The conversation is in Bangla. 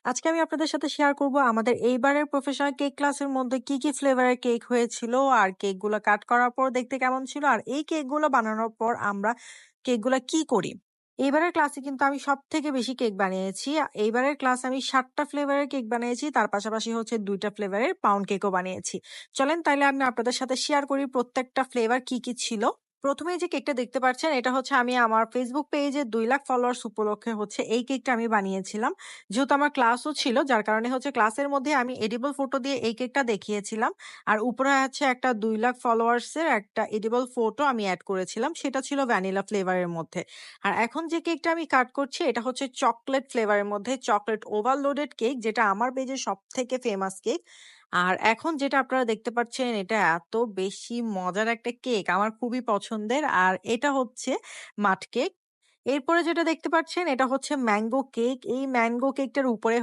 আজকে আমি আপনাদের সাথে শেয়ার করব আমাদের এইবারের প্রফেশনাল কেক ক্লাসের মধ্যে কি ফ্লেভারের কেক হয়েছিল আর কেকগুলো কাট করার পর দেখতে কেমন ছিল আর এই কেকগুলো বানানোর পর আমরা কেকগুলো কি করি। এইবারের ক্লাসে কিন্তু আমি সবথেকে বেশি কেক বানিয়েছি। এইবারের ক্লাসে আমি 7টা ফ্লেভারের কেক বানিয়েছি, তার পাশাপাশি হচ্ছে 2টা ফ্লেভারের পাউন্ড কেকও বানিয়েছি। চলেন তাইলে আমি আপনাদের সাথে শেয়ার করি প্রত্যেকটা ফ্লেভার কি ছিল। প্রথমেই যে কেকটা দেখতে পাচ্ছেন এটা হচ্ছে আমি আমার ফেসবুক পেজে 2 লাখ ফলোয়ার্স উপলক্ষে হচ্ছে এই কেকটা আমি বানিয়েছিলাম। যেহেতু আমার ক্লাসও ছিল যার কারণে হচ্ছে ক্লাসের মধ্যে আমি এডিবল ফটো দিয়ে এই কেকটা দেখিয়েছিলাম। আর উপরে আছে একটা 2 লাখ ফলোয়ার্স এর একটা এডিবল ফটো আমি অ্যাড করেছিলাম, সেটা ছিল ভ্যানিলা ফ্লেভারের মধ্যে। আর এখন যে কেকটা আমি কাট করছি এটা হচ্ছে চকলেট ফ্লেভারের মধ্যে, চকলেট ওভারলোডেড কেক, যেটা আমার পেজে সব থেকে ফেমাস কেক। আর এখন যেটা আপনারা দেখতে পাচ্ছেন এটা এত বেশি মজার একটা কেক, আমার খুবই পছন্দের। আর এটা হচ্ছে মাঠ কেক। এরপরে যেটা দেখতে পাচ্ছেন এটা হচ্ছে ম্যাঙ্গো কেক। এই ম্যাঙ্গো কেকটার উপরে